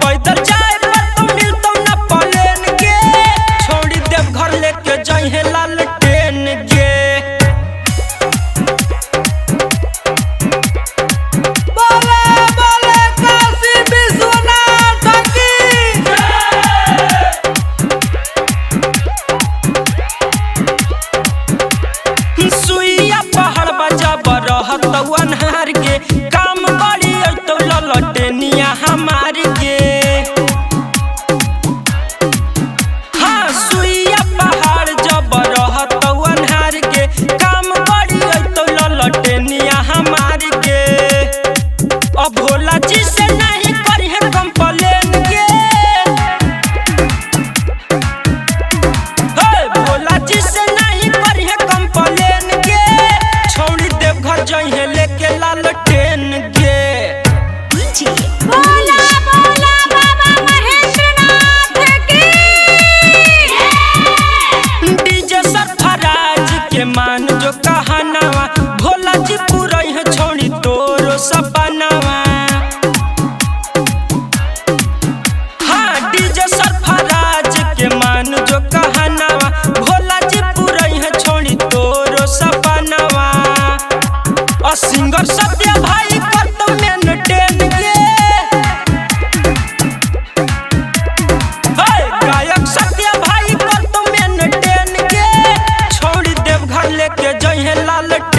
पैदल जाए पर तो मिलतो ना प्लेन के, छोड़ी देव घर लेके जाइए लालटेन के। बोले बोले काशी विश्वनाथ की। सुइया पहाड़ बजा बरहत अनहार के, काम बड़ी तो ललटेनिया हमार के। हाँ सुइया पहाड़ जब रहत अनहार के, काम बड़ी तो ललटेनिया हमार के। अब भोला जी से नहीं करी है कंप्लेन के, भोला जी से नहीं करी है कंप्लेन के, छोड़ी देव घर जाइए लेके लालटेन के। बोला बोला बाबा महेंद्रनाथ की। डीजे सरफराज के मान जो कहनावा, भोला जी पूरा है छोड़ी तोरो सपनावा। हाँ डीजे सरफराज के मान जो कहनावा, भोला जी पूरा है छोड़ी तोरो सपनावा। और सिंगर सत्य भाई कर तो मेंटेन के, गायक सत्य भाई कर तो मेंटेन के, छोड़ी देव घर लेके जाइए लालटेन।